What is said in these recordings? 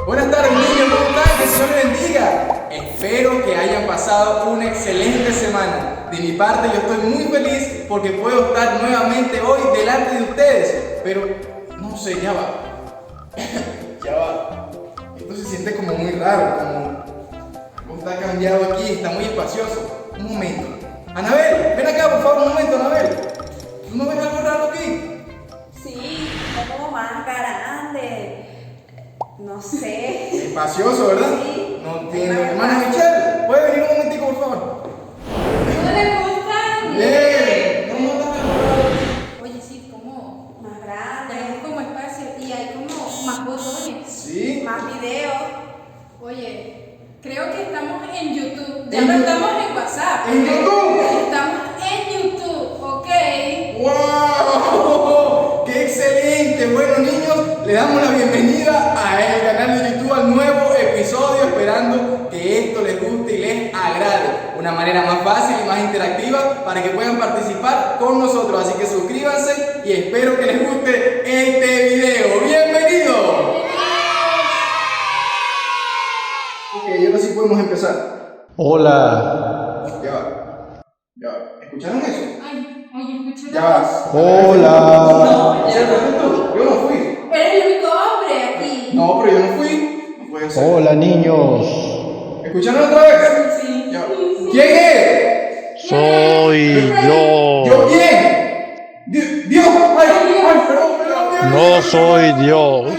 Buenas tardes, niños, ¿cómo están? Que el Señor les bendiga. Espero que hayan pasado una excelente semana. De mi parte, yo estoy muy feliz porque puedo estar nuevamente hoy delante de ustedes. Pero, no sé, ya va. Ya va. Esto se siente como muy raro, como está cambiado aquí, está muy espacioso. Un momento. Anabel, ven acá, por favor, un momento, Anabel. ¿Tú no ves algo raro aquí? Sí, está como más grande. No sé. Espacioso, ¿verdad? Sí. No entiendo. Hermana Michelle, ¿puede venir un momentico, por favor? Hola, ¿cómo están? Bien. ¿Cómo estás? Oye, sí, como más grande, tenemos como espacio y hay como más botones, Sí. más videos. Oye, creo que estamos en YouTube. Ya ¿En no YouTube? estamos en WhatsApp. ¿En YouTube? Estamos en YouTube, ¿ok? ¡Wow! ¡Qué excelente! Bueno, niños, le damos la bienvenida al canal de YouTube, al nuevo episodio, esperando que esto les guste y les agrade. Una manera más fácil y más interactiva para que puedan participar con nosotros. Así que suscríbanse y espero que les guste este video. ¡Bienvenidos! Ok, ahora sí podemos empezar. Hola. Ya va. Ya va. ¿Escucharon eso? Ay, oye, escucha. Ya va. Hola. ¿Cierto? ¿Tú? Yo no fui. Eres el único hombre aquí. No, pero yo no fui. No puede ser. Hola, niños. ¿Escucharon otra vez? Sí. Ya. ¿Quién es? Soy ¿Yo yo. quién? Dios. Ay, perdón. No soy Dios.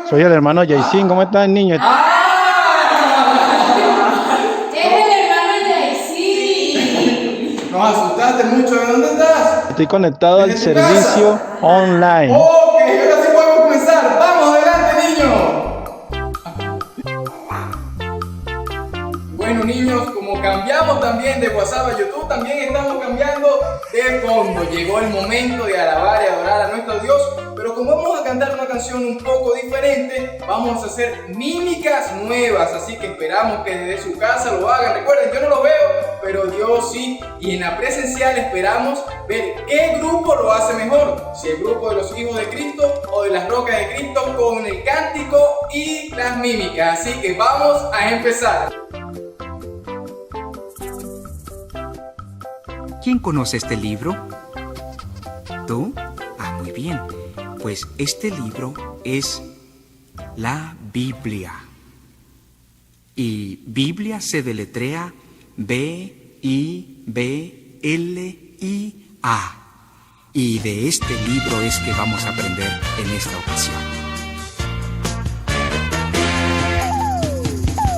Soy el hermano Jaycin. ¿Cómo están, niños? Es el hermano Jaycin. Nos asustaste mucho. ¿De dónde estás? Estoy conectado al ¿Desde tu servicio casa? online. Ok, ahora sí podemos comenzar. Vamos adelante, niños. Bueno, niños, como cambiamos también de WhatsApp a YouTube, también estamos cambiando de fondo. Llegó el momento de alabar y adorar a nuestro Dios, pero como vamos a cantar una canción un poco diferente, vamos a hacer mímicas nuevas, así que esperamos que desde su casa lo hagan. Recuerden, yo no lo veo, pero Dios sí, y en la presencial esperamos ver qué grupo lo hace mejor, si el grupo de los hijos de Cristo o de las rocas de Cristo con el cántico y las mímicas. Así que vamos a empezar. ¿Quién conoce este libro? ¿Tú? Ah, muy bien. Pues este libro es la Biblia. Y Biblia se deletrea B-I-B-L-I-A. Y de este libro es que vamos a aprender en esta ocasión.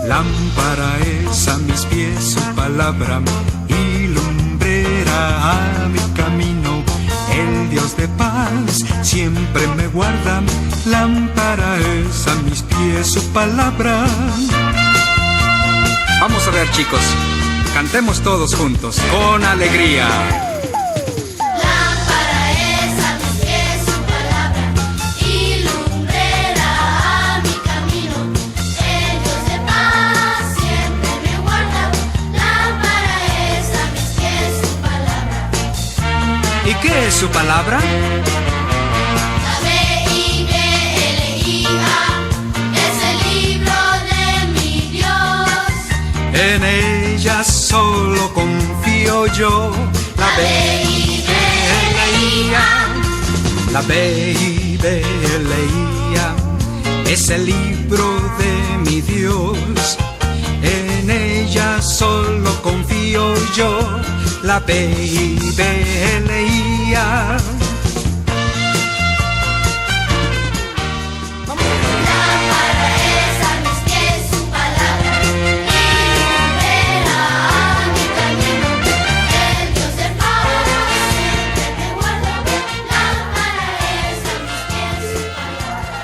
Lámpara es a mis pies su palabra y lumbrera a mi camino. El Dios de paz siempre me guarda. Lámpara es a mis pies su palabra. Vamos a ver, chicos, cantemos todos juntos con alegría. Lámpara es a mis pies su palabra y lumbrera a mi camino. El Dios de paz siempre me guarda. Lámpara es a mis pies su palabra. ¿Y qué es su palabra? La B-I-B-L-I-A es el libro de mi Dios. En ella solo confío yo. La B-I-B-L-I-A. La B-I-B-L-I-A es el libro de mi Dios. En ella solo confío yo. La B-I-B-L-I-A. Lámpara es a mis pies su palabra y lumbrera a mi camino. El Dios de paz siempre me guarda. Lámpara es a mis pies su palabra.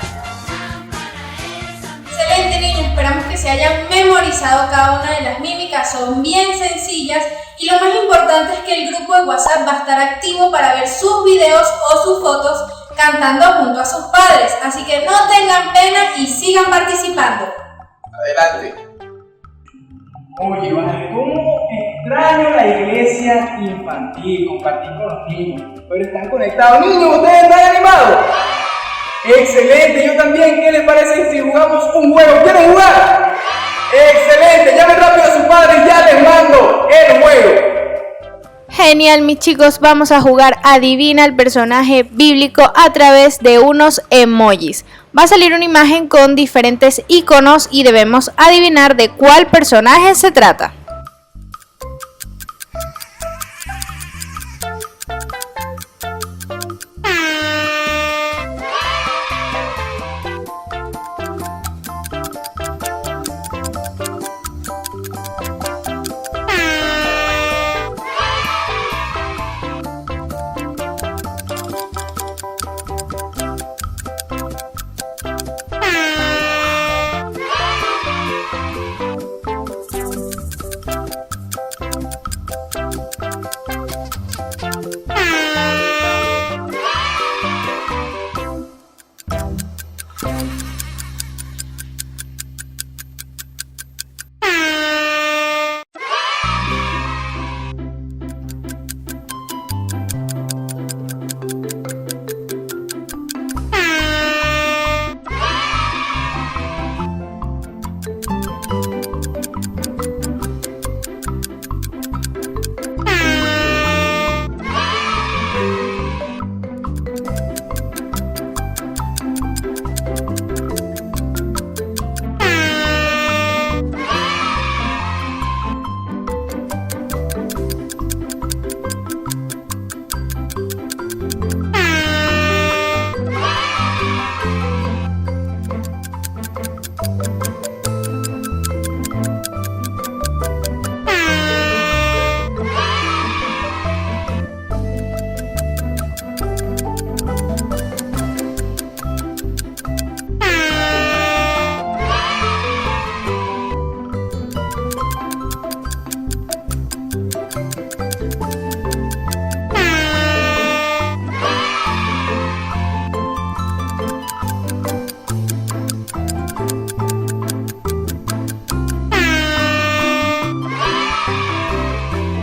Lámpara es a mis Excelente, niños. Esperamos que se hayan memorizado cada una de las mímicas. Son bien sencillas. Y lo más importante es que el grupo de WhatsApp va a estar activo para ver sus videos o sus fotos cantando junto a sus padres. Así que no tengan pena y sigan participando. Adelante. Oye, ¿cómo Extraño la iglesia infantil, compartir con los niños, pero están conectados. Niños, ¿ustedes están animados? Excelente, yo también. ¿Qué les parece si jugamos un juego? ¿Quieren jugar? Excelente, llamen rápido a sus padres, ya les mando el juego. Genial, mis chicos, vamos a jugar Adivina el personaje bíblico a través de unos emojis. Va a salir una imagen con diferentes iconos y debemos adivinar de cuál personaje se trata.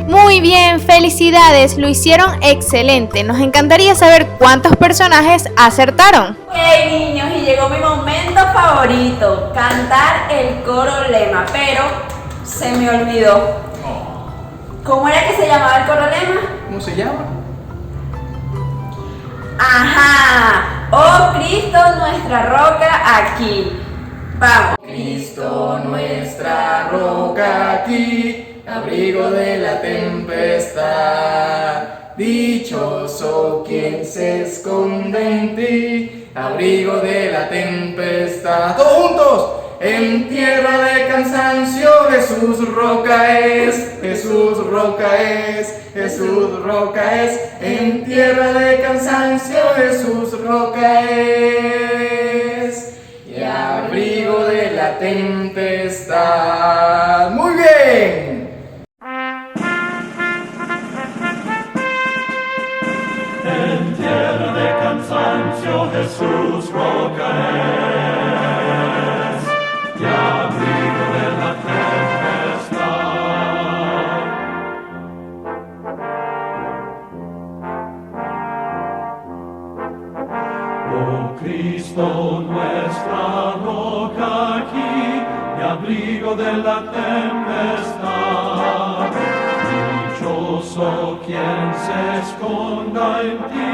Muy bien, felicidades, lo hicieron excelente. Nos encantaría saber cuántos personajes acertaron. Ok, niños, y llegó mi momento favorito, cantar el coro lema, pero se me olvidó. ¿Cómo era que se llamaba el coro lema? ¿Cómo se llama? Ajá, oh Cristo, nuestra roca aquí. Vamos. Cristo, nuestra roca aquí, abrigo de la tempestad. Dichoso quien se esconde en ti, abrigo de la tempestad. Todos juntos. En tierra de cansancio Jesús roca es, Jesús roca es, Jesús roca es. En tierra de cansancio Jesús roca es, y abrigo de la tempestad. Muy bien. En tierra de cansancio Jesús roca es, y abrigo de la tempestad. Oh Cristo, nuestra roca aquí, y abrigo de la tempestad. Dichoso quien se esconda en ti,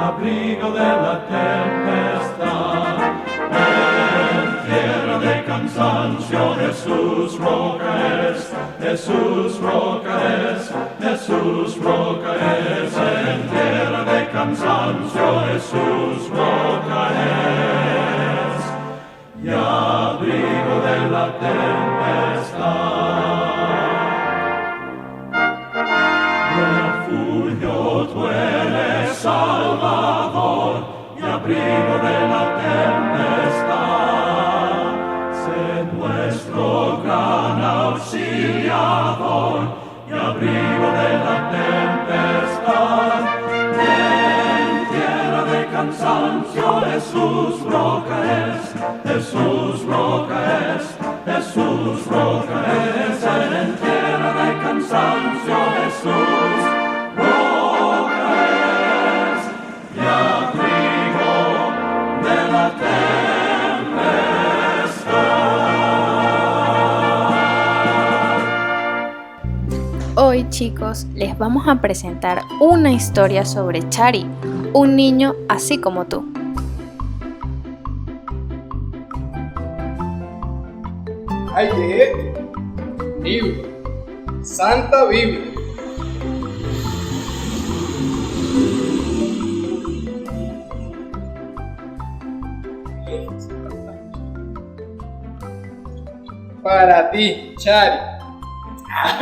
abrigo de la tempestad. En tierra de cansancio Jesús roca es, Jesús roca es, Jesús roca es. En tierra de cansancio Jesús roca es, y abrigo de la tempestad. Refugio tú eres, Salvador, y abrigo de la tempestad. Sé nuestro gran auxiliador, y abrigo de la tempestad. En tierra de cansancio Jesús roca es, Jesús roca es, Jesús roca es. En tierra de hay cansancio, Jesús lo es, y abrigo de la tempestad. Hoy, chicos, les vamos a presentar una historia sobre Chari, un niño así como tú. Ay, ¿qué es esto? Biblia. Santa Biblia. Para ti, Chari.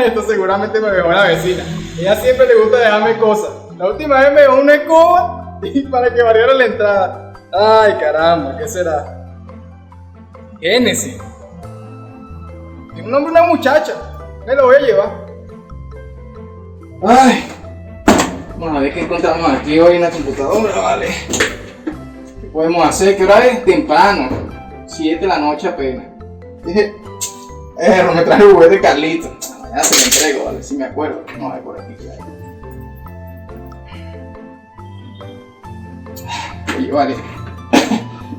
Esto seguramente me dejó la vecina. Ella siempre le gusta dejarme cosas. La última vez me dejó una escoba y para que variara la entrada. Ay, caramba, ¿qué será? Génesis. Tiene un nombre una muchacha. Me lo voy a llevar. Ay. Vamos a ver qué encontramos aquí hoy en la computadora, vale. ¿Qué podemos hacer? ¿Qué hora es? Temprano. 7 de la noche apenas. Dije, me traje el juguete de Carlito. Mañana se lo entrego, vale, si me acuerdo. Vamos a ver por aquí qué hay. Oye, vale.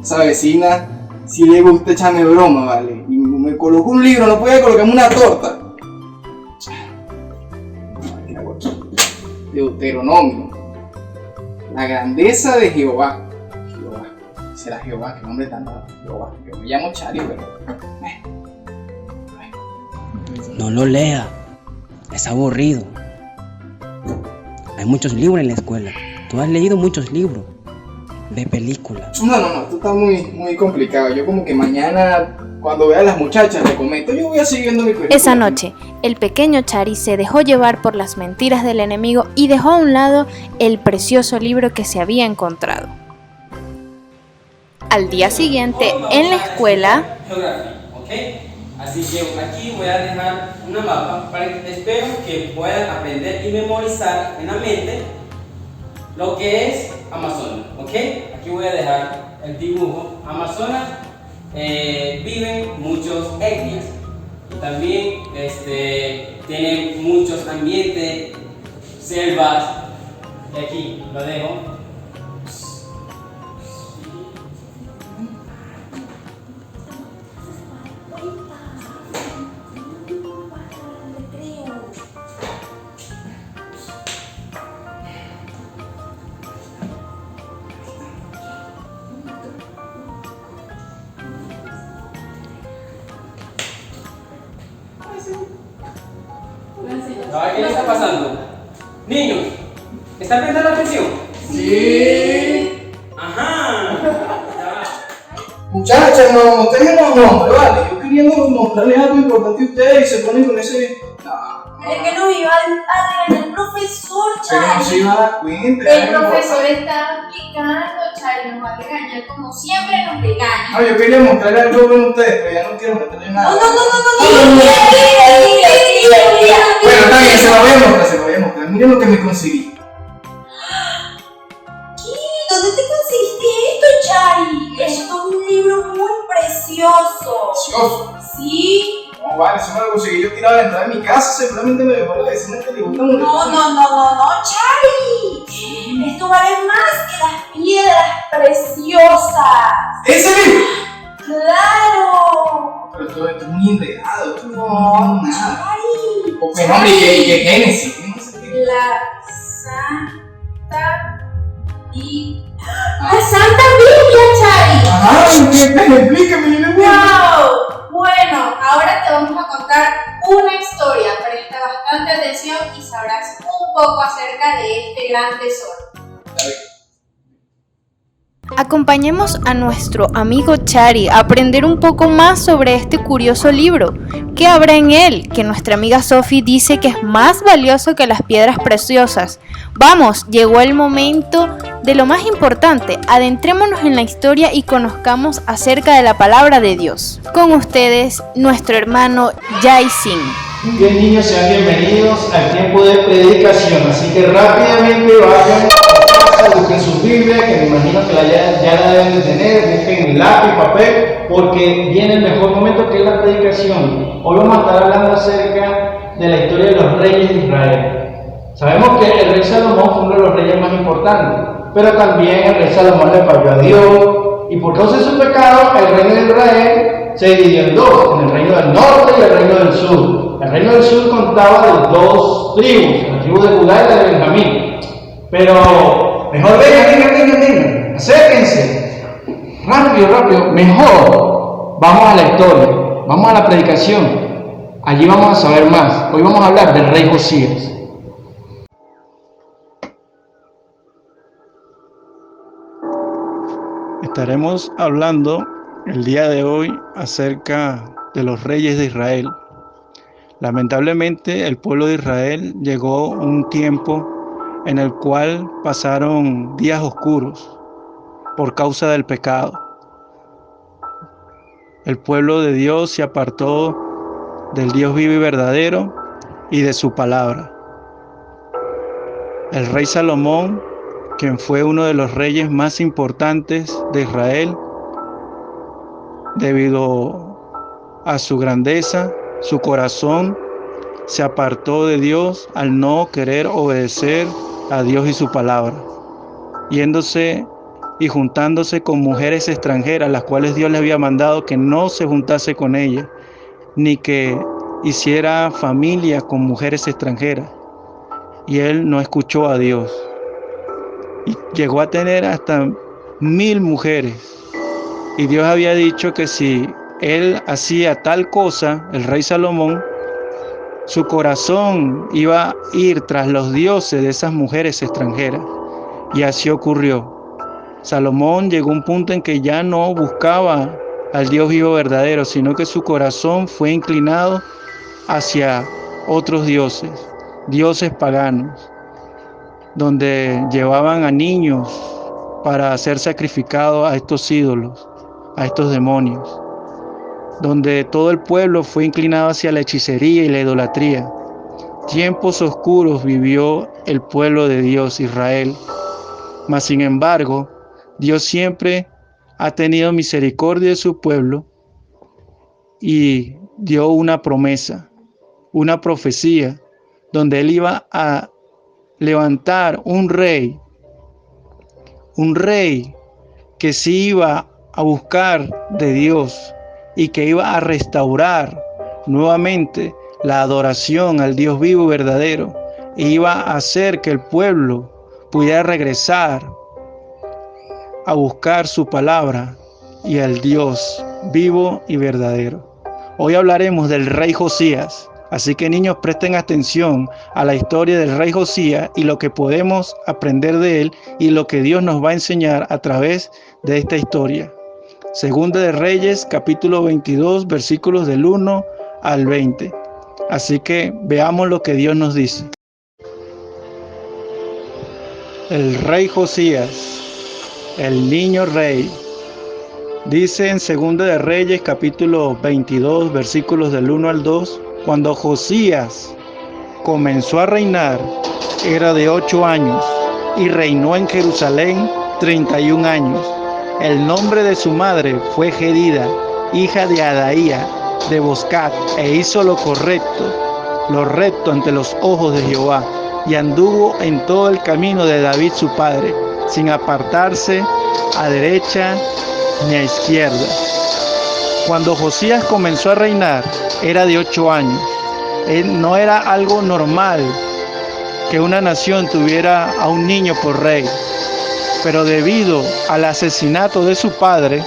Esa vecina si le gusta echarme broma, vale. Y me colocó un libro, no podía colocarme una torta. Deuteronomio. La grandeza de Jehová. Jehová. Será Jehová, qué nombre tan raro. Jehová. Yo me llamo Chari, pero. No lo lea, es aburrido. Hay muchos libros en la escuela. Tú has leído muchos libros. Ve películas. No, esto está muy complicado. Yo como que mañana, cuando vea a las muchachas, le comento, yo voy a seguir viendo mi película. Esa noche, el pequeño Chari se dejó llevar por las mentiras del enemigo y dejó a un lado el precioso libro que se había encontrado. Al día siguiente, en la escuela, Geografía, ¿ok? Así que aquí voy a dejar una mapa para que espero que puedan aprender y memorizar en la mente lo que es Amazonas, ¿ok? Aquí voy a dejar el dibujo. Amazonas viven muchos etnias y también tienen muchos ambientes, selvas. Y aquí lo dejo. ¿Qué está pasando? Niños, ¿están prestando atención? Sí. Ajá. Muchachas, no tenemos nombre, vale. Yo quería mostrarles algo importante a ustedes y se ponen con ese. Es que nos iba a regañar el profesor, Pero no Chari. se iba a dar cuenta. El profesor está aplicando, Chari, nos va a regañar como siempre nos regaña. No, yo quería mostrarles algo bueno a ustedes, pero ya no quiero meterle nada. No. Bueno, está bien, se lo voy a mostrar. Miren lo que me conseguí. ¿Dónde te conseguiste esto, Chari? Esto es un libro muy precioso. Precioso. Sí. No, vale, eso me lo conseguí yo tirado a la entrada de mi casa. Seguramente me dejó la vecina que le gusta mucho. No, Chari. Esto vale más que las piedras preciosas. ¡Ese libro! ¡Claro! Pero esto es muy enredado. Esto no No, nada. Chari. Porque nombre y que Génesis. No sé qué. La Santa Biblia. ¡La Santa Biblia, Chari! Ajá, explícame. ¡Wow! Bueno, ahora te vamos a contar una historia. Presta bastante atención y sabrás un poco acerca de este gran tesoro. acompañemos a nuestro amigo Chari a aprender un poco más sobre este curioso libro. ¿Qué habrá en él? Que nuestra amiga Sophie dice que es más valioso que las piedras preciosas. Vamos, llegó el momento de lo más importante. Adentrémonos en la historia y conozcamos acerca de la palabra de Dios. Con ustedes, nuestro hermano Jaisin. Bien, niños, sean bienvenidos al tiempo de predicación. Así que rápidamente vayan a casa, busquen sus Biblias, que me imagino que ya la deben de tener, busquen lápiz, papel, porque viene el mejor momento, que es la predicación. Hoy vamos a estar hablando acerca de la historia de los reyes de Israel. Sabemos que el rey Salomón fue uno de los reyes más importantes, pero también el rey Salomón le falló a Dios, y por causa de su pecado, el reino de Israel se dividió en dos, en el reino del norte y el reino del sur. El reino del sur contaba de dos tribus, la tribu de Judá y la de Benjamín. Pero, mejor vengan, acérquense, rápido, mejor, vamos a la historia, vamos a la predicación, allí vamos a saber más. Hoy vamos a hablar del rey Josías. Estaremos hablando el día de hoy acerca de los reyes de Israel. Lamentablemente, el pueblo de Israel llegó un tiempo en el cual pasaron días oscuros por causa del pecado. El pueblo de Dios se apartó del Dios vivo y verdadero y de su palabra. El rey Salomón, quien fue uno de los reyes más importantes de Israel, debido a su grandeza, su corazón se apartó de Dios al no querer obedecer a Dios y su palabra, yéndose y juntándose con mujeres extranjeras, las cuales Dios le había mandado que no se juntase con ellas, ni que hiciera familia con mujeres extranjeras. Y él no escuchó a Dios. Y llegó a tener hasta 1000 mujeres. Y Dios había dicho que si él hacía tal cosa, el rey Salomón, su corazón iba a ir tras los dioses de esas mujeres extranjeras. Y así ocurrió. Salomón llegó a un punto en que ya no buscaba al Dios vivo verdadero, sino que su corazón fue inclinado hacia otros dioses, dioses paganos, donde llevaban a niños para ser sacrificados a estos ídolos, a estos demonios, donde todo el pueblo fue inclinado hacia la hechicería y la idolatría. Tiempos oscuros vivió el pueblo de Dios, Israel, mas sin embargo, Dios siempre ha tenido misericordia de su pueblo y dio una promesa, una profecía, donde Él iba a levantar un rey que sí iba a buscar de Dios y que iba a restaurar nuevamente la adoración al Dios vivo y verdadero, e iba a hacer que el pueblo pudiera regresar a buscar su palabra y al Dios vivo y verdadero. Hoy hablaremos del rey Josías, así que niños, presten atención a la historia del rey Josías y lo que podemos aprender de él y lo que Dios nos va a enseñar a través de esta historia. Segunda de Reyes, capítulo 22, versículos del 1 al 20. Así que veamos lo que Dios nos dice. El rey Josías, el niño rey. Dice en Segunda de Reyes, capítulo 22, versículos del 1 al 2, cuando Josías comenzó a reinar, era de 8 años, y reinó en Jerusalén 31 años. El nombre de su madre fue Jedida, hija de Adaía, de Boscat, e hizo lo recto ante los ojos de Jehová, y anduvo en todo el camino de David su padre, sin apartarse a derecha ni a izquierda. Cuando Josías comenzó a reinar, era de 8 años. No era algo normal que una nación tuviera a un niño por rey, pero debido al asesinato de su padre,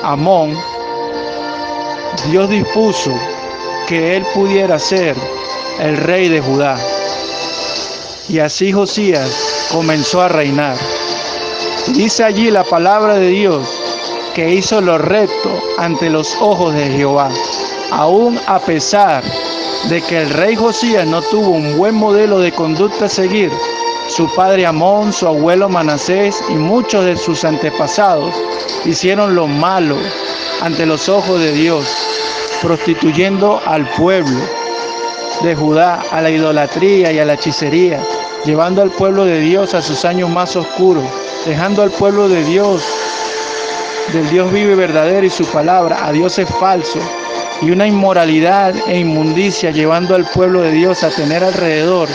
Amón, Dios dispuso que él pudiera ser el rey de Judá. Y así Josías comenzó a reinar. Dice allí la palabra de Dios que hizo lo recto ante los ojos de Jehová, aún a pesar de que el rey Josías no tuvo un buen modelo de conducta a seguir. Su padre Amón, su abuelo Manasés y muchos de sus antepasados hicieron lo malo ante los ojos de Dios, prostituyendo al pueblo de Judá a la idolatría y a la hechicería, llevando al pueblo de Dios a sus años más oscuros, dejando al pueblo de Dios, del Dios vivo y verdadero y su palabra, a dioses falsos, y una inmoralidad e inmundicia, llevando al pueblo de Dios a tener alrededor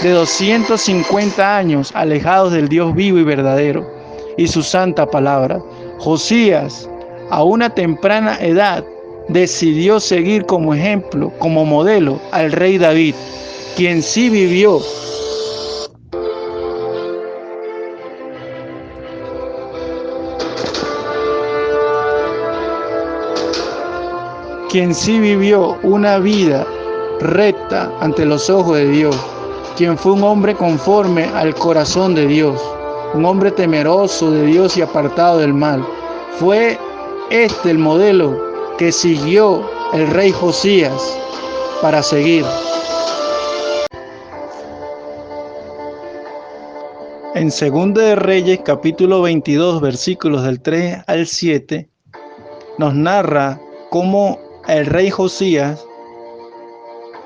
de 250 años alejados del Dios vivo y verdadero y su santa palabra. Josías, a una temprana edad, decidió seguir como ejemplo, como modelo, al rey David, quien sí vivió una vida recta ante los ojos de Dios, quien fue un hombre conforme al corazón de Dios, un hombre temeroso de Dios y apartado del mal. Fue este el modelo que siguió el rey Josías para seguir. En 2 de Reyes, capítulo 22, versículos del 3 al 7, nos narra cómo el rey Josías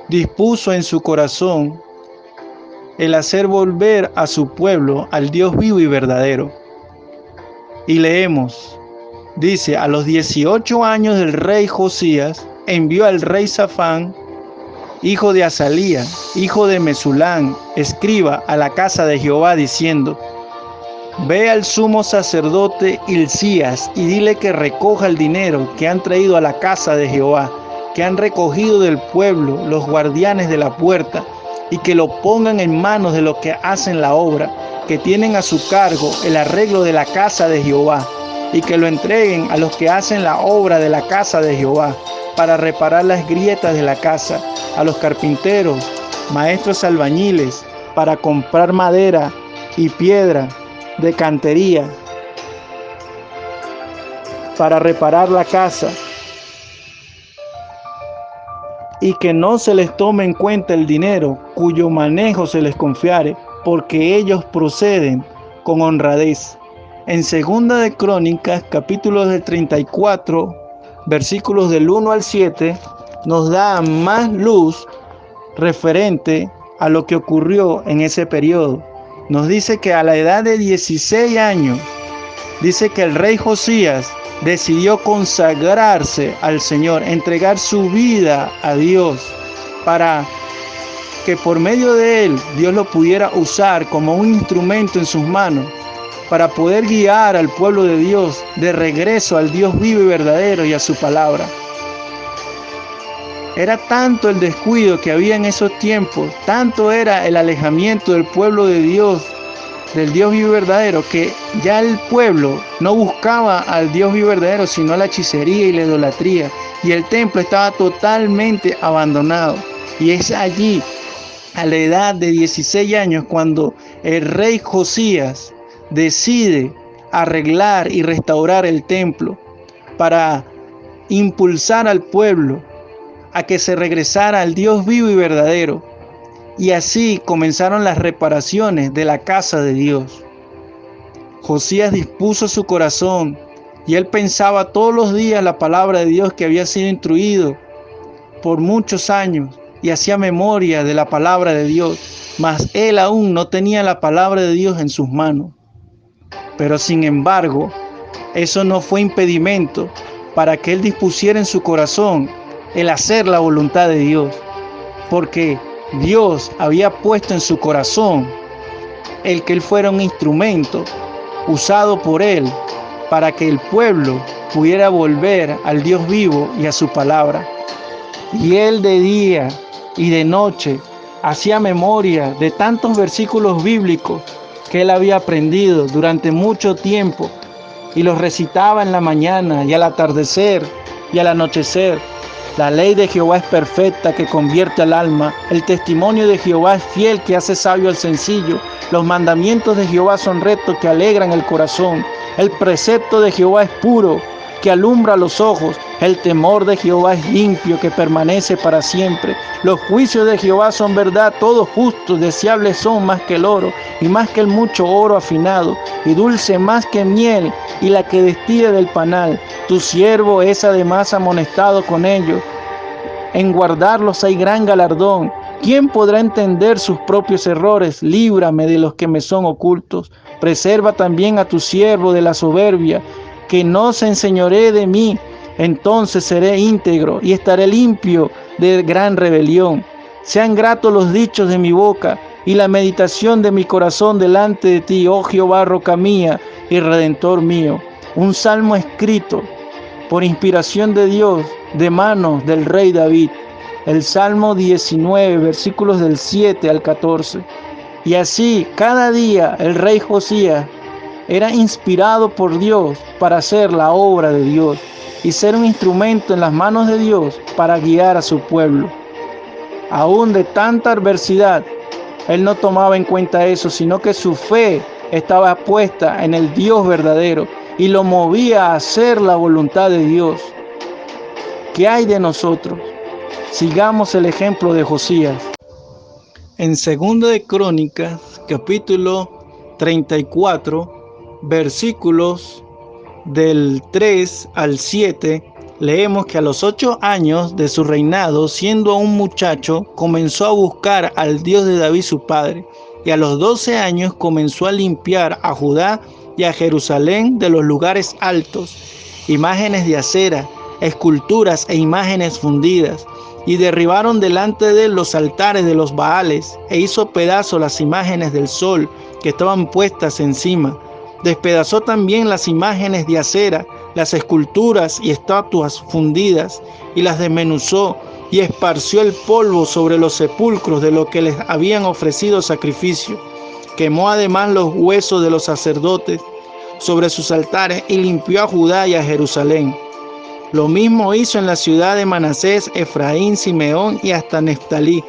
dispuso en su corazón el hacer volver a su pueblo al Dios vivo y verdadero. Y leemos, dice: a los 18 años del rey Josías, envió al rey Safán, hijo de Azalía, hijo de Mesulán, escriba, a la casa de Jehová, diciendo: ve al sumo sacerdote Hilcías y dile que recoja el dinero que han traído a la casa de Jehová, que han recogido del pueblo los guardianes de la puerta, y que lo pongan en manos de los que hacen la obra, que tienen a su cargo el arreglo de la casa de Jehová, y que lo entreguen a los que hacen la obra de la casa de Jehová, para reparar las grietas de la casa, a los carpinteros, maestros albañiles, para comprar madera y piedra de cantería, para reparar la casa, y que no se les tome en cuenta el dinero cuyo manejo se les confiare, porque ellos proceden con honradez. En 2 de Crónicas, capítulo del 34, versículos del 1 al 7, nos da más luz referente a lo que ocurrió en ese periodo. Nos dice que a la edad de 16 años, dice que el rey Josías decidió consagrarse al Señor, entregar su vida a Dios, para que por medio de él Dios lo pudiera usar como un instrumento en sus manos, para poder guiar al pueblo de Dios de regreso al Dios vivo y verdadero y a su palabra. Era tanto el descuido que había en esos tiempos, tanto era el alejamiento del pueblo de Dios, del Dios vivo y verdadero, que ya el pueblo no buscaba al Dios vivo y verdadero, sino la hechicería y la idolatría, y el templo estaba totalmente abandonado. Y es allí, a la edad de 16 años, cuando el rey Josías decide arreglar y restaurar el templo para impulsar al pueblo a que se regresara al Dios vivo y verdadero. Y así comenzaron las reparaciones de la casa de Dios. Josías dispuso su corazón y él pensaba todos los días la palabra de Dios que había sido instruido por muchos años, y hacía memoria de la palabra de Dios, mas él aún no tenía la palabra de Dios en sus manos. Pero sin embargo, eso no fue impedimento para que él dispusiera en su corazón el hacer la voluntad de Dios, porque Dios había puesto en su corazón el que él fuera un instrumento usado por él para que el pueblo pudiera volver al Dios vivo y a su palabra. Y él de día y de noche hacía memoria de tantos versículos bíblicos que él había aprendido durante mucho tiempo, y los recitaba en la mañana y al atardecer y al anochecer. La ley de Jehová es perfecta, que convierte al alma. El testimonio de Jehová es fiel, que hace sabio al sencillo. Los mandamientos de Jehová son rectos, que alegran el corazón. El precepto de Jehová es puro, que alumbra los ojos. El temor de Jehová es limpio, que permanece para siempre. Los juicios de Jehová son verdad, todos justos. Deseables son más que el oro, y más que el mucho oro afinado, y dulce más que miel, y la que destila del panal. Tu siervo es además amonestado con ellos. En guardarlos hay gran galardón. ¿Quién podrá entender sus propios errores? Líbrame de los que me son ocultos. Preserva también a tu siervo de la soberbia, que no se enseñoree de mí. Entonces seré íntegro y estaré limpio de gran rebelión. Sean gratos los dichos de mi boca y la meditación de mi corazón delante de ti, oh Jehová, roca mía y redentor mío. Un salmo escrito por inspiración de Dios, de manos del rey David. El Salmo 19, versículos del 7 al 14. Y así, cada día el rey Josías era inspirado por Dios para hacer la obra de Dios y ser un instrumento en las manos de Dios para guiar a su pueblo. Aún de tanta adversidad, él no tomaba en cuenta eso, sino que su fe estaba puesta en el Dios verdadero y lo movía a hacer la voluntad de Dios. ¿Qué hay de nosotros? Sigamos el ejemplo de Josías. En 2 de Crónicas, capítulo 34, versículos del 3 al 7, leemos que a los 8 años de su reinado, siendo aún muchacho, comenzó a buscar al Dios de David su padre, y a los 12 años comenzó a limpiar a Judá y a Jerusalén de los lugares altos, imágenes de acera, esculturas e imágenes fundidas, y derribaron delante de él los altares de los Baales, e hizo pedazos las imágenes del sol que estaban puestas encima. Despedazó también las imágenes de acera, las esculturas y estatuas fundidas, y las desmenuzó, y esparció el polvo sobre los sepulcros de lo que les habían ofrecido sacrificio. Quemó además los huesos de los sacerdotes sobre sus altares, y limpió a Judá y a Jerusalén. Lo mismo hizo en la ciudad de Manasés, Efraín, Simeón y hasta Neftalí,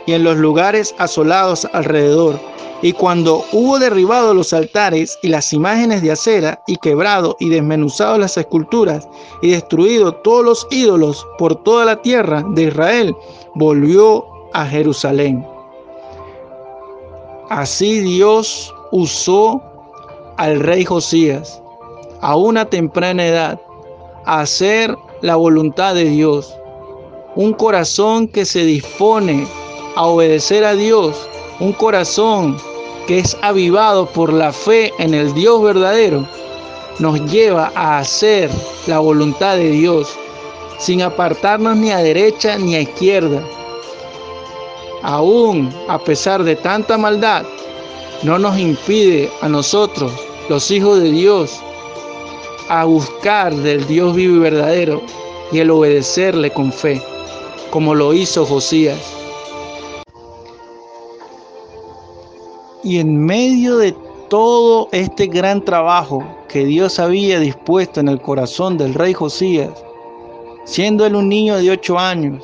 y en los lugares asolados alrededor. Y cuando hubo derribado los altares y las imágenes de acera, y quebrado y desmenuzado las esculturas, y destruido todos los ídolos por toda la tierra de Israel, volvió a Jerusalén. Así Dios usó al rey Josías a una temprana edad a hacer la voluntad de Dios. Un corazón que se dispone a obedecer a Dios, un corazón que es avivado por la fe en el Dios verdadero, nos lleva a hacer la voluntad de Dios, sin apartarnos ni a derecha ni a izquierda. Aún a pesar de tanta maldad, no nos impide a nosotros, los hijos de Dios, a buscar del Dios vivo y verdadero y el obedecerle con fe, como lo hizo Josías. Y en medio de todo este gran trabajo que Dios había dispuesto en el corazón del rey Josías, siendo él un niño de 8 años,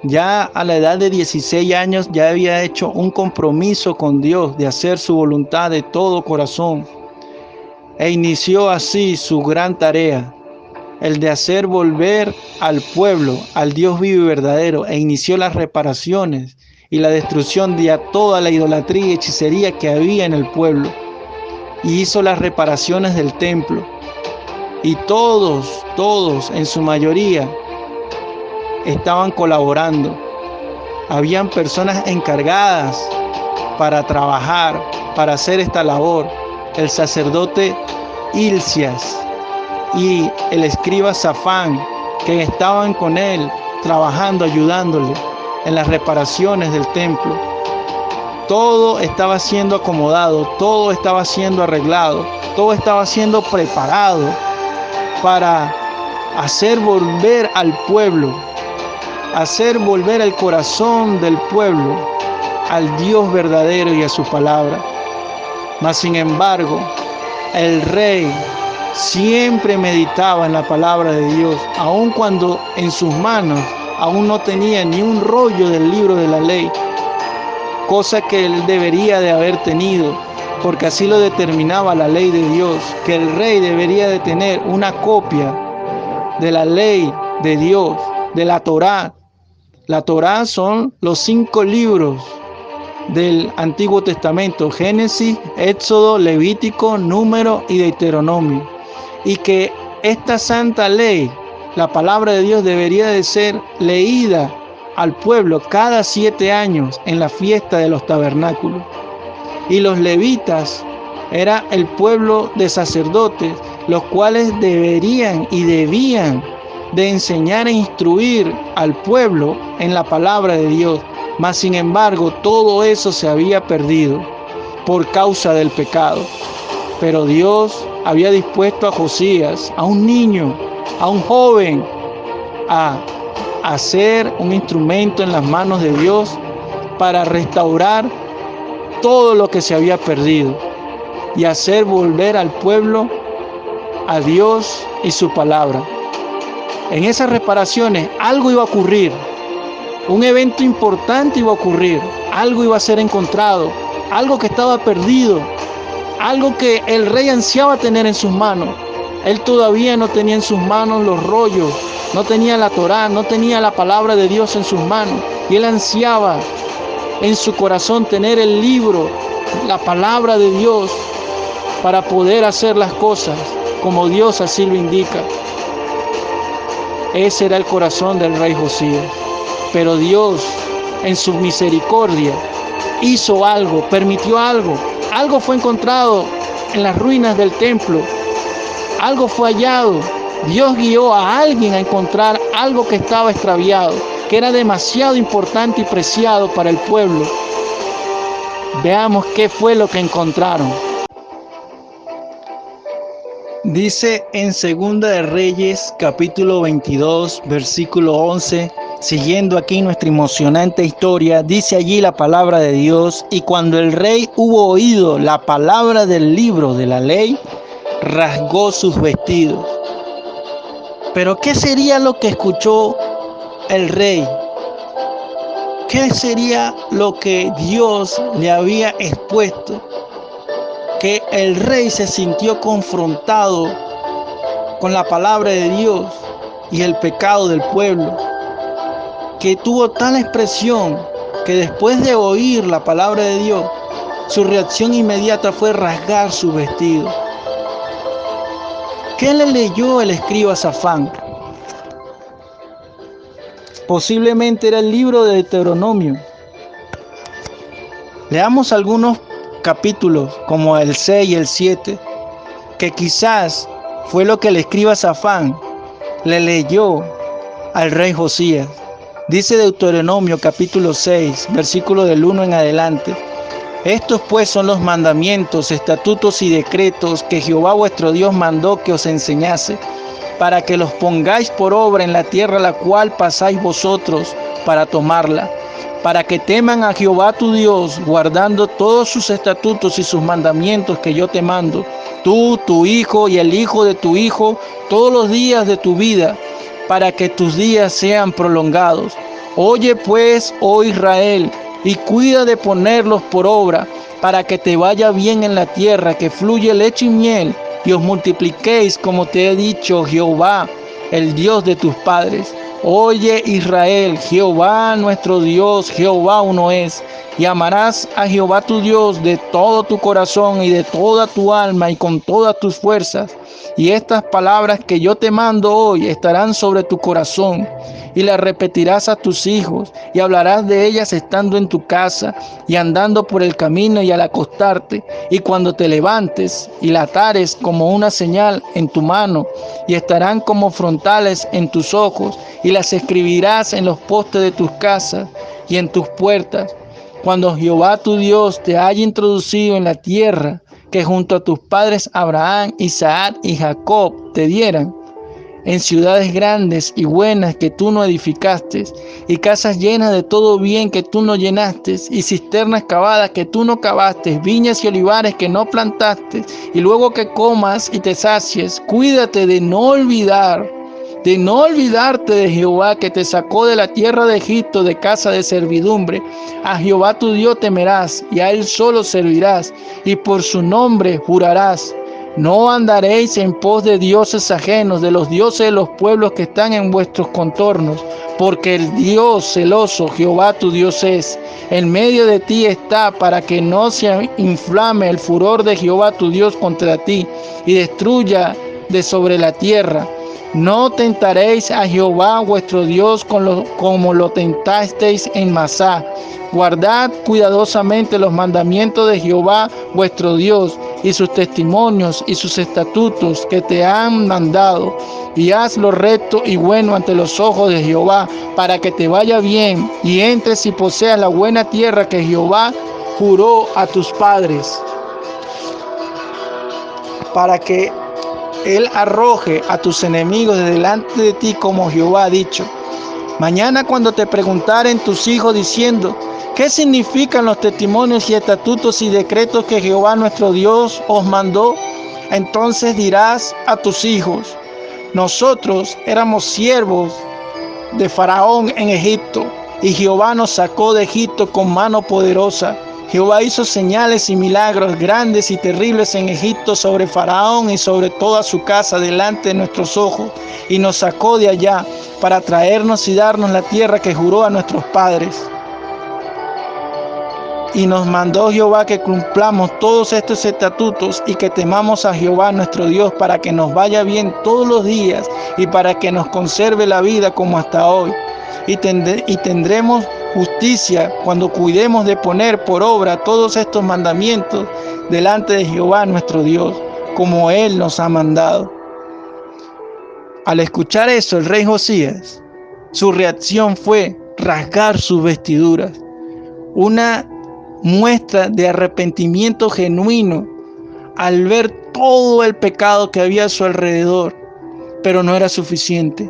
ya a la edad de 16 años ya había hecho un compromiso con Dios de hacer su voluntad de todo corazón, e inició así su gran tarea, el de hacer volver al pueblo al Dios vivo y verdadero, e inició las reparaciones y la destrucción de toda la idolatría y hechicería que había en el pueblo, y hizo las reparaciones del templo. Y todos en su mayoría estaban colaborando. Habían personas encargadas para trabajar, para hacer esta labor. El sacerdote Hilcias y el escriba Safán, que estaban con él trabajando, ayudándole en las reparaciones del templo. Todo estaba siendo acomodado, todo estaba siendo arreglado, todo estaba siendo preparado para hacer volver al pueblo, hacer volver el corazón del pueblo al Dios verdadero y a su palabra. Mas sin embargo, el rey siempre meditaba en la palabra de Dios, aun cuando en sus manos aún no tenía ni un rollo del libro de la ley, cosa que él debería de haber tenido, porque así lo determinaba la ley de Dios, que el rey debería de tener una copia de la ley de Dios, de la Torá. La Torá son los 5 libros del Antiguo Testamento: Génesis, Éxodo, Levítico, Número y Deuteronomio. Y que esta santa ley, la palabra de Dios, debería de ser leída al pueblo cada 7 años en la fiesta de los tabernáculos. Y los levitas era el pueblo de sacerdotes, los cuales deberían y debían de enseñar e instruir al pueblo en la palabra de Dios. Mas sin embargo, todo eso se había perdido por causa del pecado. Pero Dios había dispuesto a Josías, a un niño, a un joven, a hacer un instrumento en las manos de Dios para restaurar todo lo que se había perdido y hacer volver al pueblo a Dios y su palabra. En esas reparaciones algo iba a ocurrir, un evento importante iba a ocurrir, algo iba a ser encontrado, algo que estaba perdido, algo que el rey ansiaba tener en sus manos. Él todavía no tenía en sus manos los rollos, no tenía la Torá, no tenía la palabra de Dios en sus manos, y él ansiaba en su corazón tener el libro, la palabra de Dios, para poder hacer las cosas como Dios así lo indica. Ese era el corazón del rey Josías. Pero Dios, en su misericordia, hizo algo, permitió algo. Algo fue encontrado en las ruinas del templo. Algo fue hallado. Dios guió a alguien a encontrar algo que estaba extraviado, que era demasiado importante y preciado para el pueblo. Veamos qué fue lo que encontraron. Dice en Segunda de Reyes, capítulo 22, versículo 11, siguiendo aquí nuestra emocionante historia, dice allí la palabra de Dios: y cuando el rey hubo oído la palabra del libro de la ley, rasgó sus vestidos. Pero ¿qué sería lo que escuchó el rey? ¿Qué sería lo que Dios le había expuesto? Que el rey se sintió confrontado con la palabra de Dios y el pecado del pueblo, que tuvo tal expresión que después de oír la palabra de Dios, su reacción inmediata fue rasgar su vestido. ¿Qué le leyó el escriba Safán? Posiblemente era el libro de Deuteronomio. Leamos algunos capítulos como el 6 y el 7, que quizás fue lo que el escriba Safán le leyó al rey Josías. Dice Deuteronomio capítulo 6, versículo del 1 en adelante: estos pues son los mandamientos, estatutos y decretos que Jehová vuestro Dios mandó que os enseñase, para que los pongáis por obra en la tierra la cual pasáis vosotros para tomarla, para que teman a Jehová tu Dios, guardando todos sus estatutos y sus mandamientos que yo te mando, tú, tu hijo y el hijo de tu hijo, todos los días de tu vida, para que tus días sean prolongados. Oye pues, oh Israel, y cuida de ponerlos por obra, para que te vaya bien en la tierra que fluye leche y miel, y os multipliquéis como te he dicho Jehová, el Dios de tus padres. Oye Israel, Jehová nuestro Dios, Jehová uno es, y amarás a Jehová tu Dios de todo tu corazón y de toda tu alma y con todas tus fuerzas. Y estas palabras que yo te mando hoy estarán sobre tu corazón, y las repetirás a tus hijos, y hablarás de ellas estando en tu casa, y andando por el camino y al acostarte, y cuando te levantes, y la atares como una señal en tu mano, y estarán como frontales en tus ojos, y las escribirás en los postes de tus casas y en tus puertas. Cuando Jehová tu Dios te haya introducido en la tierra que junto a tus padres Abraham, Isaac y Jacob te dieran, en ciudades grandes y buenas que tú no edificaste, y casas llenas de todo bien que tú no llenaste, y cisternas cavadas que tú no cavaste, viñas y olivares que no plantaste, y luego que comas y te sacies, cuídate de no olvidarte de Jehová que te sacó de la tierra de Egipto, de casa de servidumbre. A Jehová tu Dios temerás, y a él solo servirás, y por su nombre jurarás. No andaréis en pos de dioses ajenos, de los dioses de los pueblos que están en vuestros contornos, porque el Dios celoso, Jehová tu Dios es. En medio de ti está, para que no se inflame el furor de Jehová tu Dios contra ti, y destruya de sobre la tierra. No tentaréis a Jehová vuestro Dios como lo tentasteis en Masá. Guardad cuidadosamente los mandamientos de Jehová vuestro Dios, y sus testimonios y sus estatutos que te han mandado, y haz lo recto y bueno ante los ojos de Jehová, para que te vaya bien y entres y poseas la buena tierra que Jehová juró a tus padres, para que Él arroje a tus enemigos de delante de ti, como Jehová ha dicho. Mañana, cuando te preguntaren tus hijos diciendo: ¿qué significan los testimonios y estatutos y decretos que Jehová nuestro Dios os mandó? Entonces dirás a tus hijos: nosotros éramos siervos de Faraón en Egipto, y Jehová nos sacó de Egipto con mano poderosa. Jehová hizo señales y milagros grandes y terribles en Egipto sobre Faraón y sobre toda su casa delante de nuestros ojos, y nos sacó de allá para traernos y darnos la tierra que juró a nuestros padres. Y nos mandó Jehová que cumplamos todos estos estatutos y que temamos a Jehová nuestro Dios, para que nos vaya bien todos los días y para que nos conserve la vida como hasta hoy. Y tendremos justicia cuando cuidemos de poner por obra todos estos mandamientos delante de Jehová nuestro Dios, como Él nos ha mandado. Al escuchar eso, el rey Josías, su reacción fue rasgar sus vestiduras, una muestra de arrepentimiento genuino al ver todo el pecado que había a su alrededor. Pero no era suficiente.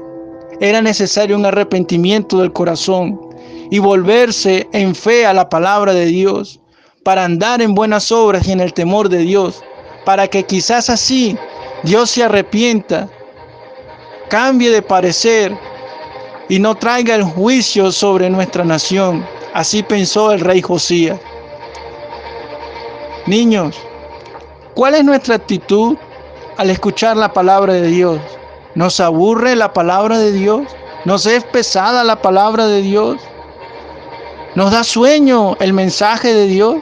Era necesario un arrepentimiento del corazón y volverse en fe a la palabra de Dios, para andar en buenas obras y en el temor de Dios, para que quizás así Dios se arrepienta, cambie de parecer y no traiga el juicio sobre nuestra nación. Así pensó el rey Josías. Niños, ¿cuál es nuestra actitud al escuchar la palabra de Dios? ¿Nos aburre la palabra de Dios? ¿Nos es pesada la palabra de Dios? ¿Nos da sueño el mensaje de Dios?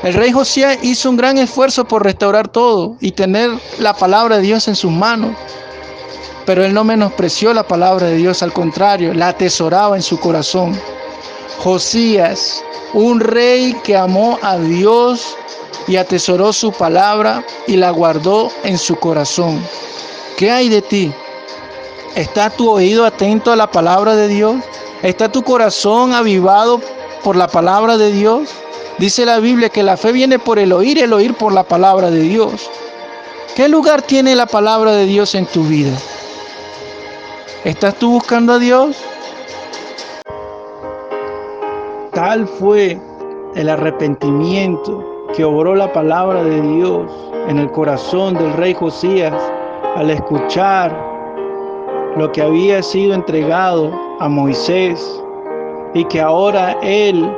El rey Josías hizo un gran esfuerzo por restaurar todo y tener la palabra de Dios en sus manos. Pero él no menospreció la palabra de Dios, al contrario, la atesoraba en su corazón. Josías, un rey que amó a Dios y atesoró su palabra y la guardó en su corazón. ¿Qué hay de ti? ¿Está tu oído atento a la palabra de Dios? ¿Está tu corazón avivado por la palabra de Dios? Dice la Biblia que la fe viene por el oír por la palabra de Dios. ¿Qué lugar tiene la palabra de Dios en tu vida? ¿Estás tú buscando a Dios? Tal fue el arrepentimiento que obró la palabra de Dios en el corazón del rey Josías al escuchar lo que había sido entregado a Moisés, y que ahora él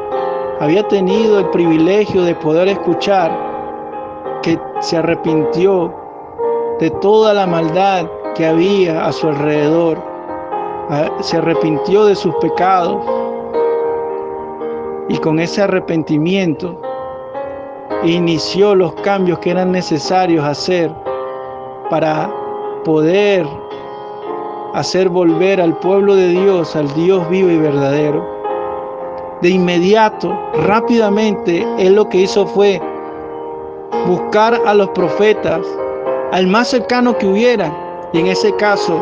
había tenido el privilegio de poder escuchar, que se arrepintió de toda la maldad que había a su alrededor, se arrepintió de sus pecados, y con ese arrepentimiento inició los cambios que eran necesarios hacer para poder hacer volver al pueblo de Dios al Dios vivo y verdadero. De inmediato, rápidamente, él lo que hizo fue buscar a los profetas, al más cercano que hubiera, y en ese caso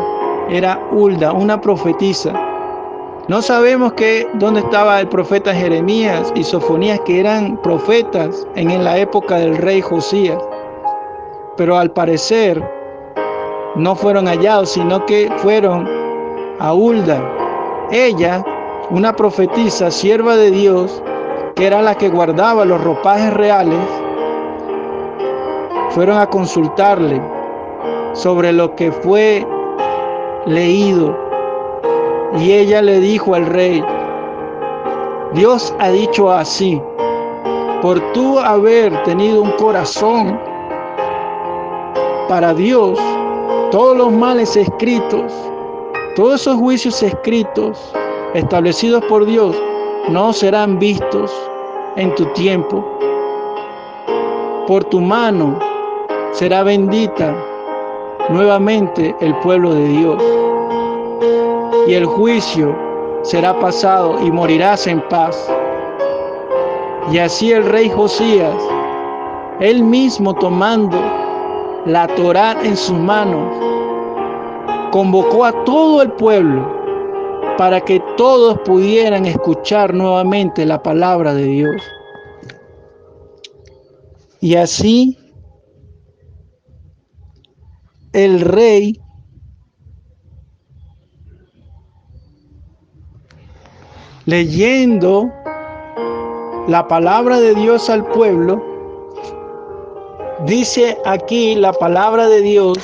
era Hulda, una profetisa. No sabemos dónde estaba el profeta Jeremías y Sofonías, que eran profetas en la época del rey Josías, pero al parecer no fueron hallados, sino que fueron a Hulda. Ella, una profetisa, sierva de Dios, que era la que guardaba los ropajes reales, fueron a consultarle sobre lo que fue leído. Y ella le dijo al rey: Dios ha dicho así: por tú haber tenido un corazón para Dios, todos los males escritos, todos esos juicios escritos, establecidos por Dios, no serán vistos en tu tiempo. Por tu mano será bendita nuevamente el pueblo de Dios, y el juicio será pasado y morirás en paz. Y así el rey Josías Él mismo tomando la Torá en sus manos, convocó a todo el pueblo para que todos pudieran escuchar nuevamente la palabra de Dios. Y así el rey leyendo la palabra de Dios al pueblo, dice aquí la palabra de Dios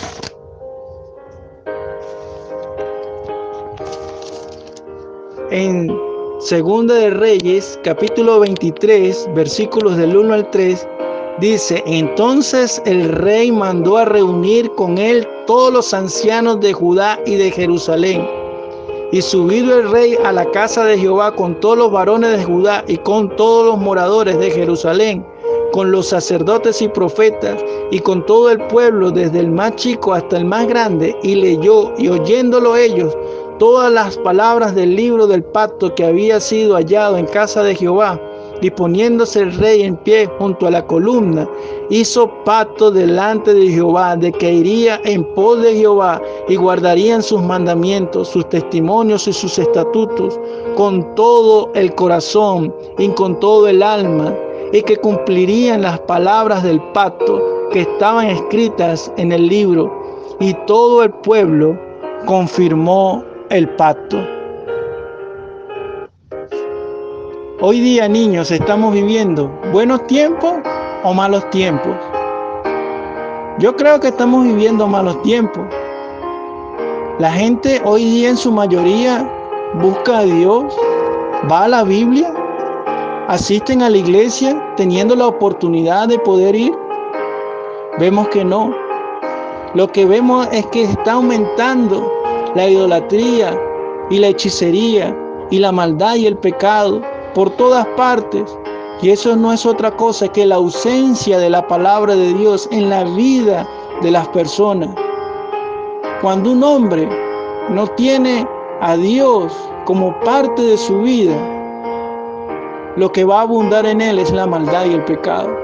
en Segunda de Reyes, capítulo 23, versículos del 1 al 3, dice: entonces el rey mandó a reunir con él todos los ancianos de Judá y de Jerusalén. Y subido el rey a la casa de Jehová con todos los varones de Judá y con todos los moradores de Jerusalén, con los sacerdotes y profetas, y con todo el pueblo, desde el más chico hasta el más grande, y leyó, y oyéndolo ellos, todas las palabras del libro del pacto que había sido hallado en casa de Jehová. Y poniéndose el rey en pie junto a la columna, hizo pacto delante de Jehová, de que iría en pos de Jehová y guardarían sus mandamientos, sus testimonios y sus estatutos con todo el corazón y con todo el alma, y que cumplirían las palabras del pacto que estaban escritas en el libro. Y todo el pueblo confirmó el pacto. Hoy día, niños, estamos viviendo buenos tiempos o malos tiempos. Yo creo que estamos viviendo malos tiempos. La gente hoy día en su mayoría busca a Dios, va a la Biblia, asisten a la iglesia teniendo la oportunidad de poder ir. Vemos que no. Lo que vemos es que está aumentando la idolatría y la hechicería y la maldad y el pecado por todas partes, y eso no es otra cosa que la ausencia de la palabra de Dios en la vida de las personas. Cuando un hombre no tiene a Dios como parte de su vida, lo que va a abundar en él es la maldad y el pecado.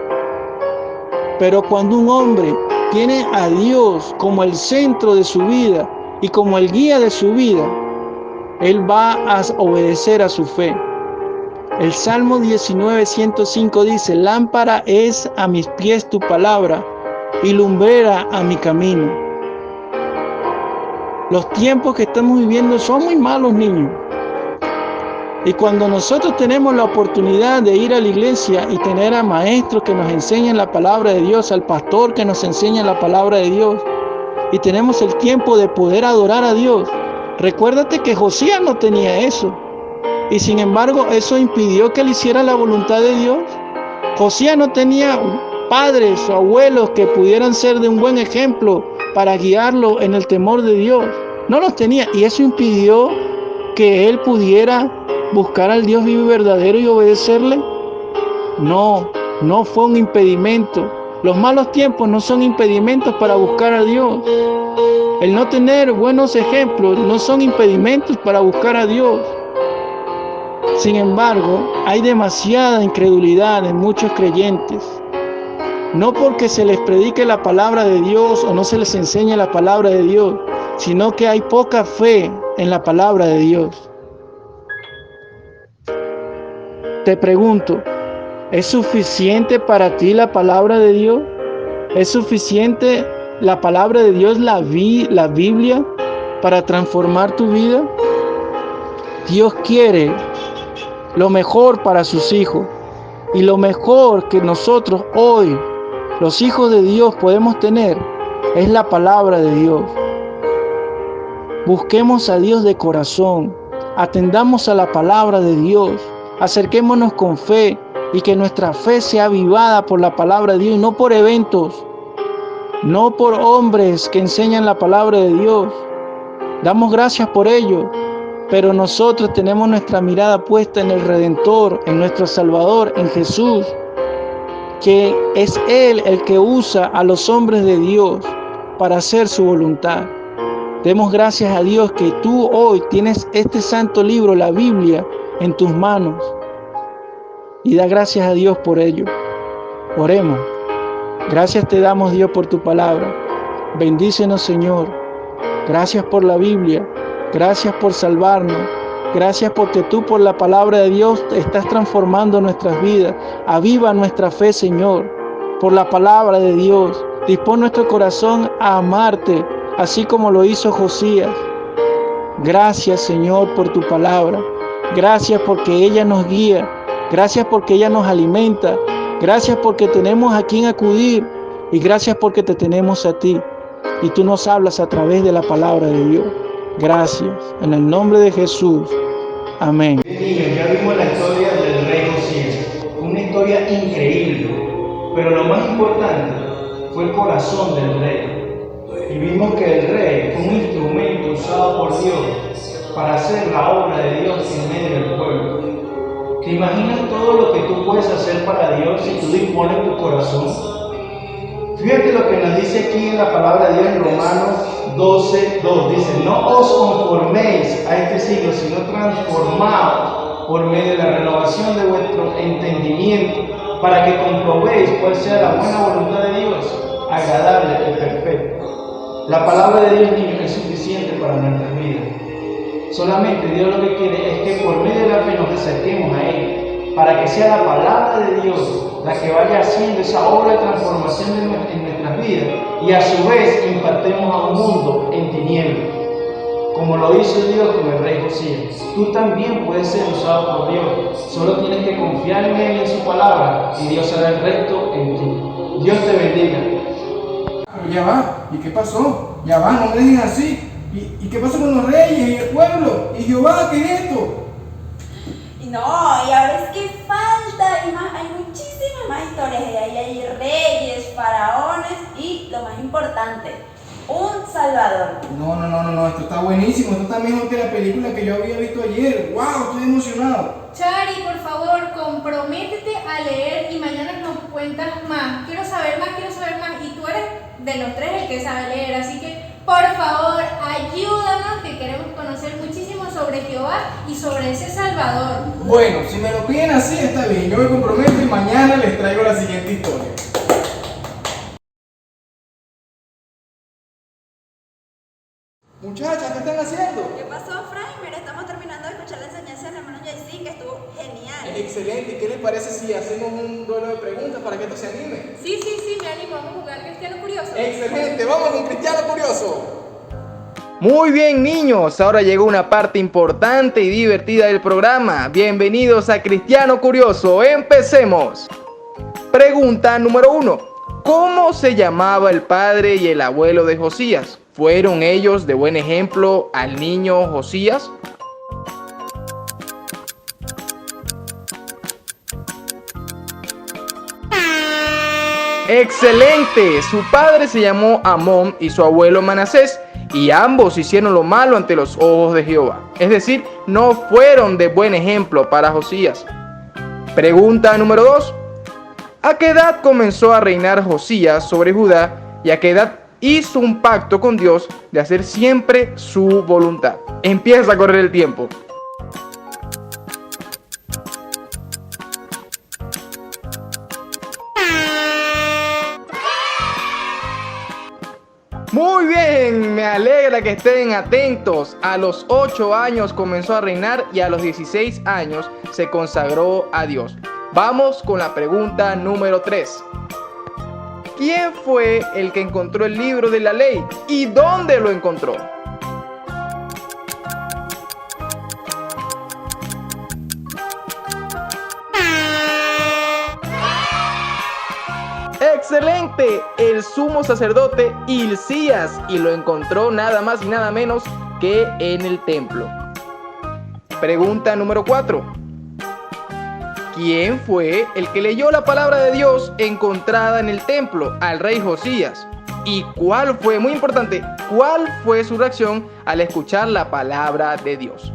Pero cuando un hombre tiene a Dios como el centro de su vida y como el guía de su vida, él va a obedecer a su fe. El Salmo 19:105 dice: lámpara es a mis pies tu palabra y lumbrera a mi camino. Los tiempos que estamos viviendo son muy malos, niños. Y cuando nosotros tenemos la oportunidad de ir a la iglesia y tener a maestros que nos enseñen la palabra de Dios, al pastor que nos enseña la palabra de Dios, y tenemos el tiempo de poder adorar a Dios, recuérdate que Josías no tenía eso. Y sin embargo, eso impidió que él hiciera la voluntad de Dios. Josías no tenía padres o abuelos que pudieran ser de un buen ejemplo para guiarlo en el temor de Dios. No los tenía, y eso impidió que él pudiera buscar al Dios vivo y verdadero y obedecerle. No fue un impedimento. Los malos tiempos no son impedimentos para buscar a Dios. El no tener buenos ejemplos no son impedimentos para buscar a Dios. Sin embargo, hay demasiada incredulidad en muchos creyentes. No porque se les predique la palabra de Dios o no se les enseñe la palabra de Dios, sino que hay poca fe en la palabra de Dios. Te pregunto, ¿es suficiente para ti la palabra de Dios? ¿Es suficiente la palabra de Dios, la Biblia, para transformar tu vida? Dios quiere lo mejor para sus hijos, y lo mejor que nosotros hoy, los hijos de Dios, podemos tener es la palabra de Dios. Busquemos a Dios de corazón, atendamos a la palabra de Dios, acerquémonos con fe, y que nuestra fe sea avivada por la palabra de Dios, y no por eventos, no por hombres que enseñan la palabra de Dios. Damos gracias por ello, pero nosotros tenemos nuestra mirada puesta en el Redentor, en nuestro Salvador, en Jesús, que es Él el que usa a los hombres de Dios para hacer su voluntad. Demos gracias a Dios que tú hoy tienes este santo libro, la Biblia, en tus manos, y da gracias a Dios por ello. Oremos. Gracias te damos, Dios, por tu palabra. Bendícenos, Señor. Gracias por la Biblia. Gracias por salvarnos. Gracias porque tú, por la palabra de Dios, estás transformando nuestras vidas. Aviva nuestra fe, Señor, por la palabra de Dios. Dispón nuestro corazón a amarte, así como lo hizo Josías. Gracias, Señor, por tu palabra. Gracias porque ella nos guía. Gracias porque ella nos alimenta. Gracias porque tenemos a quien acudir. Y gracias porque te tenemos a ti. Y tú nos hablas a través de la palabra de Dios. Gracias. En el nombre de Jesús. Amén. Niños, ya vimos la historia del rey Josías. Una historia increíble. Pero lo más importante fue el corazón del rey. Y vimos que el rey fue un instrumento usado por Dios para hacer la obra de Dios en medio del pueblo. ¿Te imaginas todo lo que tú puedes hacer para Dios si tú dispones tu corazón? Fíjate lo que nos dice aquí en la palabra de Dios en Romanos 12:2. Dice, no os conforméis a este siglo, sino transformaos por medio de la renovación de vuestro entendimiento, para que comprobéis cuál sea la buena voluntad de Dios, agradable y perfecta. La palabra de Dios, niños, es suficiente para nuestras vidas. Solamente Dios lo que quiere es que por medio de la fe nos acerquemos a Él, para que sea la palabra de Dios la que vaya haciendo esa obra de transformación en nuestras vidas, y a su vez impactemos a un mundo en tinieblas, como lo hizo Dios con el rey Josías. Tú también puedes ser usado por Dios, solo tienes que confiar en Él y en su palabra, y Dios hará el resto en ti. Dios te bendiga. Pero ya va, ¿y qué pasó? Ya va, no me dejen así. ¿Y qué pasó con los reyes y el pueblo? ¿Y Jehová, qué es esto? Y no, y ahora es que falta, hay muchísimas más historias. Y ahí hay reyes, faraones y, lo más importante, un salvador. No, esto está buenísimo. Esto está mejor que la película que yo había visto ayer. ¡Wow! Estoy emocionado. Chari, por favor, comprométete a leer y mañana nos cuentas más. Quiero saber más. Y tú eres de los tres el que sabe leer, así que por favor, ayúdanos, que queremos conocer muchísimo sobre Jehová y sobre ese Salvador. Bueno, si me lo piden así, está bien. Yo me comprometo y mañana les traigo la siguiente historia. Muchachas, ¿qué están haciendo? ¿Qué pasó, Fray? Mira, estamos terminando de escuchar la enseñanza del hermano Jaycee, que estuvo genial. Excelente. ¿Qué les parece si hacemos un duelo de preguntas para que esto se anime? Sí, me animo. Vamos a jugar Cristiano Curioso. Excelente, vamos con Cristiano Curioso. Muy bien, niños, ahora llegó una parte importante y divertida del programa. Bienvenidos a Cristiano Curioso, empecemos. Pregunta número 1. ¿Cómo se llamaba el padre y el abuelo de Josías? ¿Fueron ellos de buen ejemplo al niño Josías? ¡Excelente! Su padre se llamó Amón y su abuelo Manasés, y ambos hicieron lo malo ante los ojos de Jehová. Es decir, no fueron de buen ejemplo para Josías. Pregunta número 2. ¿A qué edad comenzó a reinar Josías sobre Judá y a qué edad hizo un pacto con Dios de hacer siempre su voluntad? Empieza a correr el tiempo. Muy bien, me alegra que estén atentos. A los 8 años comenzó a reinar y a los 16 años se consagró a Dios. Vamos con la pregunta número 3. ¿Quién fue el que encontró el libro de la ley y dónde lo encontró? ¡Excelente! El sumo sacerdote Hilcías, y lo encontró nada más y nada menos que en el templo. Pregunta número 4. ¿Quién fue el que leyó la palabra de Dios encontrada en el templo al rey Josías? ¿Y cuál fue, muy importante, cuál fue su reacción al escuchar la palabra de Dios?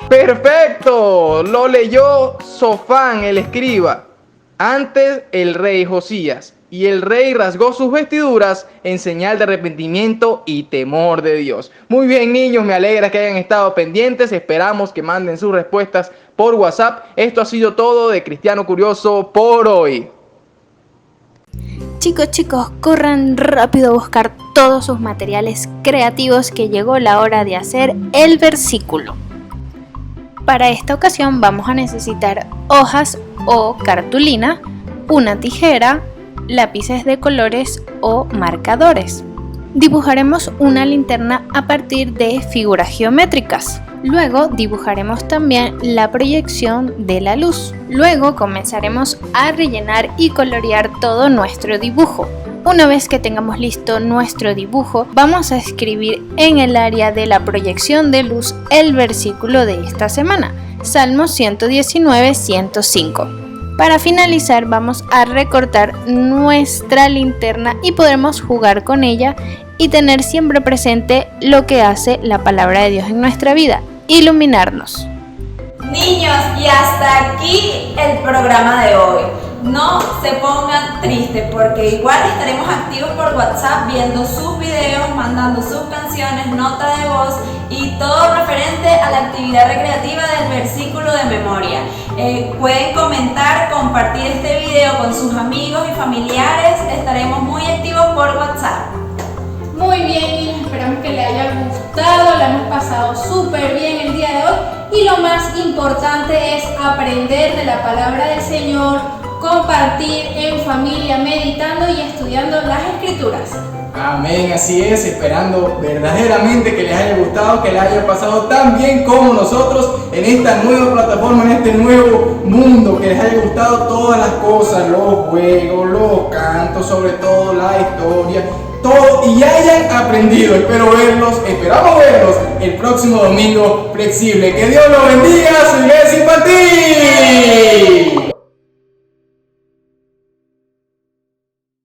¡Perfecto! Lo leyó Sofán, el escriba, antes el rey Josías. Y el rey rasgó sus vestiduras en señal de arrepentimiento y temor de Dios. Muy bien, niños, me alegra que hayan estado pendientes. Esperamos que manden sus respuestas por WhatsApp. Esto ha sido todo de Cristiano Curioso por hoy. Chicos, corran rápido a buscar todos sus materiales creativos que llegó la hora de hacer el versículo. Para esta ocasión vamos a necesitar hojas o cartulina, una tijera, lápices de colores o marcadores. Dibujaremos una linterna a partir de figuras geométricas. Luego dibujaremos también la proyección de la luz. Luego comenzaremos a rellenar y colorear todo nuestro dibujo. Una vez que tengamos listo nuestro dibujo, vamos a escribir en el área de la proyección de luz el versículo de esta semana, Salmo 119-105. Para finalizar, vamos a recortar nuestra linterna y podremos jugar con ella y tener siempre presente lo que hace la palabra de Dios en nuestra vida, iluminarnos. Niños, y hasta aquí el programa de hoy. No se pongan tristes porque igual estaremos activos por WhatsApp viendo sus videos, mandando sus canciones, nota de voz y todo referente a la actividad recreativa del versículo de memoria. Pueden comentar, compartir este video con sus amigos y familiares. Estaremos muy activos por WhatsApp. Muy bien, niños, esperamos que les haya gustado, la hemos pasado súper bien el día de hoy y lo más importante es aprender de la palabra del Señor, compartir en familia, meditando y estudiando las Escrituras. Amén, así es, esperando verdaderamente que les haya gustado, que les haya pasado tan bien como nosotros en esta nueva plataforma, en este nuevo mundo, que les haya gustado todas las cosas, los juegos, los cantos, sobre todo la historia, todo, y hayan aprendido. Esperamos verlos el próximo domingo flexible. Que Dios los bendiga, su iglesia infantil.